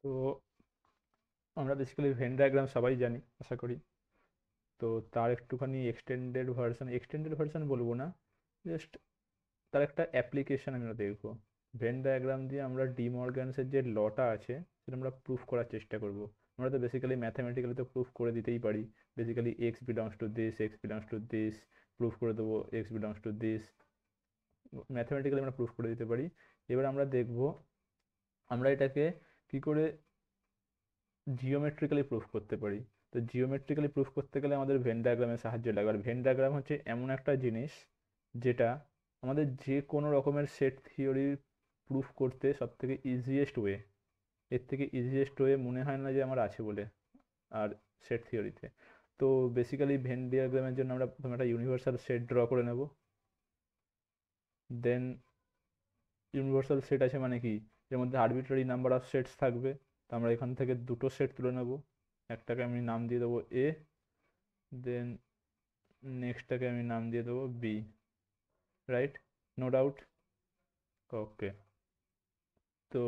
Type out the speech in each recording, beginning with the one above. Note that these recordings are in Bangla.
তো আমরা বেসিক্যালি ভেন ডায়াগ্রাম সবাই জানি আশা করি। তো তার একটুখানি এক্সটেন্ডেড ভার্সন বলবো না, জাস্ট তার একটা অ্যাপ্লিকেশন আমরা দেখবো। ভেন ডায়াগ্রাম দিয়ে আমরা ডি মর্গ্যানসের যে লটা আছে সেটা আমরা প্রুফ করার চেষ্টা করব। আমরা তো বেসিক্যালি ম্যাথামেটিক্যালি তো প্রুফ করে দিতেই পারি। Basically x belongs to this, x belongs to this, proof করে দেবো x belongs to this. Mathematically আমরা প্রুফ করে দিতে পারি। এবার আমরা দেখব আমরা এটাকে কি করে জিওমেট্রিক্যালি প্রুফ করতে পারি। তো জিওমেট্রিক্যালি প্রুফ করতে গেলে আমাদের ভেন ডায়াগ্রামের সাহায্য লাগবে। আর ভেন ডায়াগ্রাম হচ্ছে এমন একটা জিনিস যেটা আমাদের যে কোনো রকমের সেট থিওরি প্রুফ করতে সব থেকে ইজিয়েস্ট ওয়ে। এর থেকে ইজিয়েস্ট ওয়ে মনে হয় না যে আমার আছে বলে আর সেট থিওরিতে। তো বেসিক্যালি ভেন ডায়াগ্রামের জন্য আমরা প্রথমে একটা ইউনিভার্সাল সেট ড্র করে নেব। দেন ইউনিভার্সাল সেট আছে মানে কি, এর মধ্যে আরবিট্রারি নাম্বার অফ সেটস থাকবে। তো আমরা এখান থেকে দুটো সেট তুলে নেব। একটাকে আমি নাম দিয়ে দেবো এ, দেন নেক্সটটাকে আমি নাম দিয়ে দেবো B. Right? No doubt? Okay. তো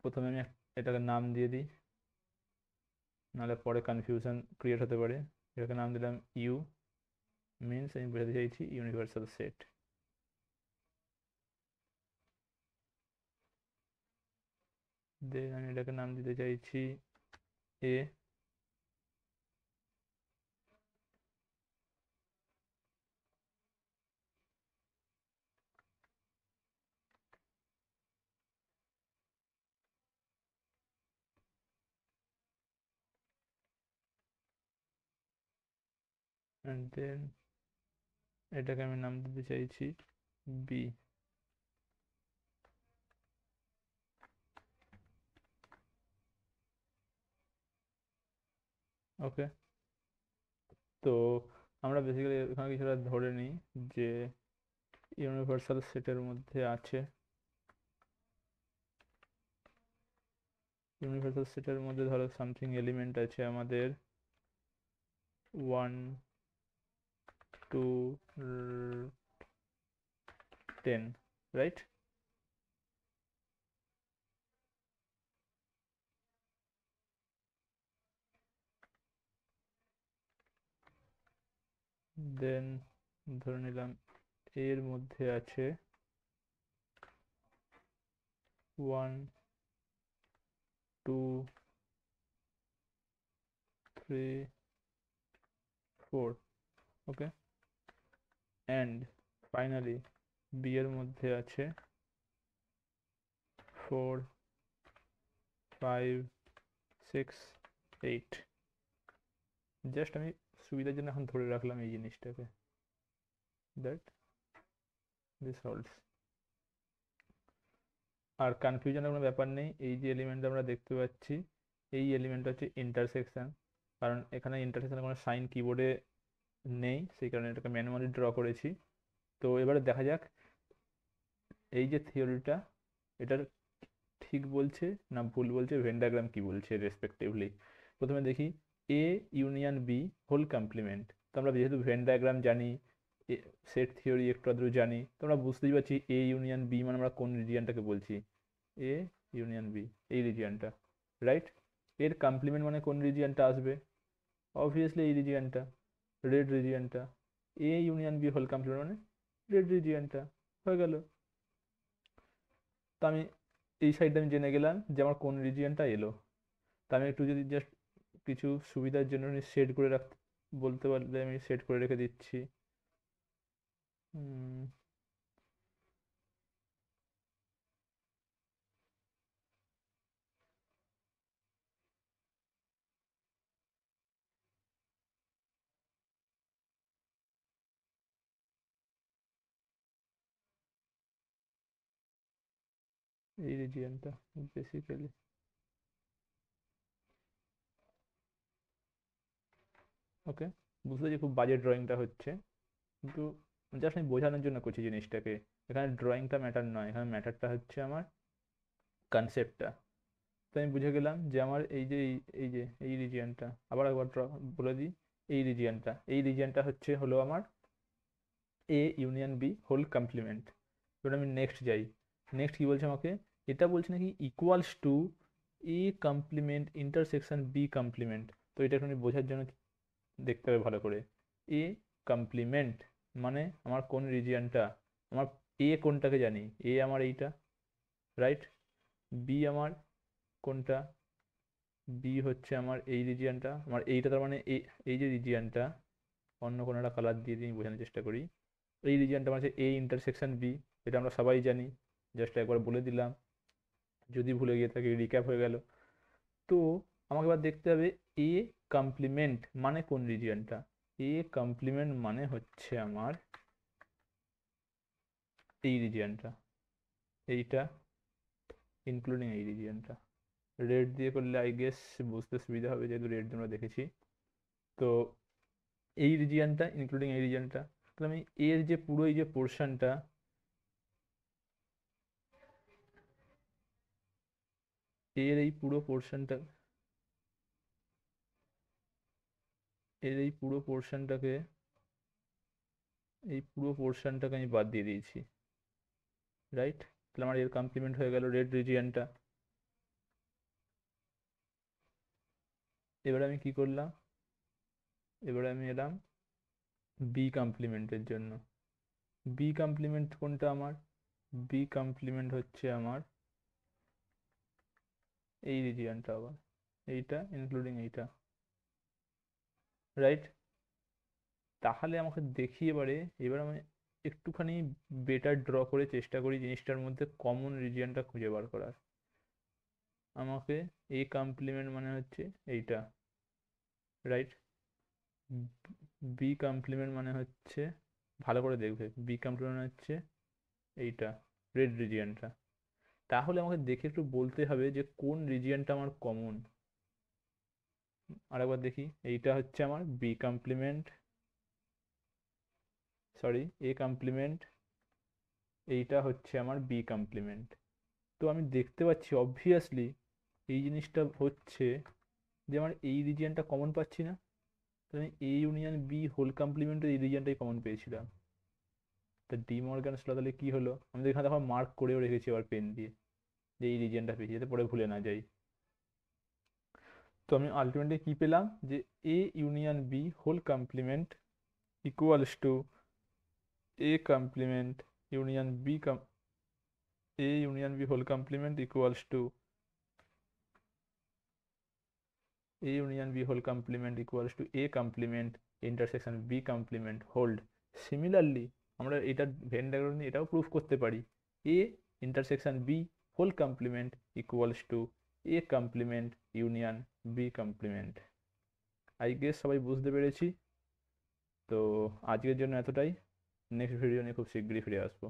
প্রথমে আমি এটাকে নাম দিয়ে দিই, নাহলে পরে কনফিউশন ক্রিয়েট হতে পারে। এটাকে নাম দিলাম ইউ, মিনস আমি বোঝাতে চাইছি ইউনিভার্সাল সেট। দেন আমি এটাকে নাম দিতে চাইছি এ। অ্যান্ড দেন এটাকে আমি নাম দিতে চাইছি বি। ওকে। তো আমরা বেসিক্যালি এখানে কিছুটা ধরে নিই যে ইউনিভার্সাল সেটের মধ্যে আছে, ইউনিভার্সাল সেটের মধ্যে ধরো সামথিং এলিমেন্ট আছে আমাদের 1 2 10, রাইট? দেন ধরে নিলাম এর মধ্যে আছে 1 2 3 4। ওকে। অ্যান্ড ফাইনালি বি এর মধ্যে আছে 4 5 6 8। জাস্ট আমি সুবিধার জন্য এখন ধরে রাখলাম এই জিনিসটাকে, দ্যাট দিস হোল্ডস। আর কনফিউশনের কোনো ব্যাপার নেই। এই যে এলিমেন্ট আমরা দেখতে পাচ্ছি এই এলিমেন্ট হচ্ছে ইন্টারসেকশন, কারণ এখানে ইন্টারসেকশনের কোনো সাইন কিবোর্ডে নেই, সেই কারণে এটাকে ম্যানুয়ালি ড্র করেছি। তো এবারে দেখা যাক এই যে থিওরিটা এটার ঠিক বলছে না ভুল বলছে, ভেন ডায়াগ্রাম কি বলছে রেসপেক্টিভলি। প্রথমে দেখি A union B whole complement. তো আমরা যেহেতু ভেন ডায়াগ্রাম জানি, সেট থিওরি একটু আধটু জানি, তো আমরা বুঝতেই পারছি এ ইউনিয়ন বি মানে আমরা কোন রিজিয়নটাকে বলছি। এ ইউনিয়ন বি, এই রিজিয়নটা, রাইট? এর কমপ্লিমেন্ট মানে কোন রিজিয়নটা আসবে? অবভিয়াসলি এই রিজিয়নটা, রেড রিজিয়নটা। A union B whole complement মানে রেড রিজিয়নটা। হয়ে গেল। তো আমি এই সাইডটা আমি জেনে গেলাম যে আমার কোন রিজিয়নটা এলো। তা আমি একটু যদি জাস্ট কিছু সুবিধার জন্য সেট করে রাখতে বলতে পারলে আমি সেট করে রেখে দিচ্ছি। এই রিজিয়নটা বেসিক্যালি, ওকে। বুঝলে যে খুব বাজে ড্রয়িংটা হচ্ছে, কিন্তু জাস্ট আমি বোঝানোর জন্য করছি জিনিসটাকে। এখানে ড্রয়িংটা ম্যাটার নয়, এখানে ম্যাটারটা হচ্ছে আমার কনসেপ্টটা। তো আমি বুঝে গেলাম যে আমার এই রিজিয়নটা, আবার একবার বলে দিই, এই রিজিয়নটা হলো আমার A union B whole complement. এবার আমি নেক্সট যাই। নেক্সট কি বলছে আমাকে? এটা বলছে নাকি equals to A complement intersection B complement. তো এটা একটু বোঝার জন্য দেখতে হবে ভালো করে। এ কমপ্লিমেন্ট মানে আমার কোন রিজিয়নটা, আমার এ কোনটাকে জানি, এ আমার এইটা, রাইট। বি আমার কোনটা, বি হচ্ছে আমার এই রিজিয়নটা, আমার এইটা, তার মানে এই যে রিজিয়নটা, অন্য কোনো একটা কালার দিয়ে দিয়ে বোঝানোর চেষ্টা করি। এই রিজিয়নটা আমার হচ্ছে এ ইন্টারসেকশন বি, এটা আমরা সবাই জানি, জাস্ট একবার বলে দিলাম, যদি ভুলে গিয়ে থাকি রিক্যাপ হয়ে গেল। তো আমাকে এবার দেখতে হবে এ কমপ্লিমেন্ট মানে কোন রিজিয়নটা। এ কমপ্লিমেন্ট মানে হচ্ছে আমার এই রিজিয়নটা, এইটা ইনক্লুডিং এই রিজিয়নটা। রেড দিয়ে করলে আই গেস বুঝতে সুবিধা হবে, যেহেতু রেড দিয়ে আমরা দেখেছি। তো এই রিজিয়নটা ইনক্লুডিং এই রিজিয়নটা, তাহলে আমি এর যে পুরো এই যে পোর্শনটা, এর এই পুরো পোর্শনটা, এর এই পুরো পোর্শনটাকে, এই পুরো পোর্শনটাকে আমি বাদ দিয়ে দিয়েছি, রাইট। তাহলে আমার এর কমপ্লিমেন্ট হয়ে গেল রেড রিজিয়নটা। এবারে আমি কি করলাম, এবারে আমি এলাম বি কমপ্লিমেন্টের জন্য। বি কমপ্লিমেন্ট কোনটা আমার, বি কমপ্লিমেন্ট হচ্ছে আমার এই রিজিয়নটা, আবার এইটা ইনক্লুডিং এইটা, রাইট। তাহলে আমাকে দেখি এবারে, এবার আমি একটুখানি বেটার ড্র করে চেষ্টা করি জিনিসটার মধ্যে কমন রিজিয়নটা খুঁজে বার করার। আমাকে এ কমপ্লিমেন্ট মানে হচ্ছে এইটা, রাইট। বি কমপ্লিমেন্ট মানে হচ্ছে, ভালো করে দেখবে, বি কমপ্লিমেন্ট হচ্ছে এইটা, রেড রিজিয়নটা। তাহলে আমাকে দেখে একটু বলতে হবে যে কোন রিজিয়নটা আমার কমন। আরেকবার দেখি, এইটা হচ্ছে আমার B complement, sorry A complement, এইটা হচ্ছে আমার বি কমপ্লিমেন্ট। তো আমি দেখতে পাচ্ছি অবভিয়াসলি এই জিনিসটা হচ্ছে যে আমার এই রিজিয়নটা কমন পাচ্ছি না, তাহলে আমি এ ইউনিয়ন বি হোল কমপ্লিমেন্টের এই রিজিয়নটাই কমন পেয়েছিলাম। তা ডি মর্গানস ল তাহলে কি হলো, আমি তো এখানে দেখো মার্ক করেও রেখেছি আবার পেন দিয়ে, যে এই রিজিয়নটা পেয়েছি, যাতে পরে ভুলে না যাই। তো আমি আলটিমেটলি কি পেলাম, যে A union B whole complement equals to A complement union B A union B whole complement equals to A union B whole complement equals to A complement intersection B complement hold. Similarly আমরা এটা ভেন ডায়াগ্রাম নিয়ে এটাও প্রুফ করতে পারি, A intersection B whole complement equals to A complement union B complement. I guess সবাই বুঝতে পেরেছি। তো আজকের জন্য এতটাই, নেক্সট ভিডিও নিয়ে খুব শীঘ্রই ফিরে আসবো।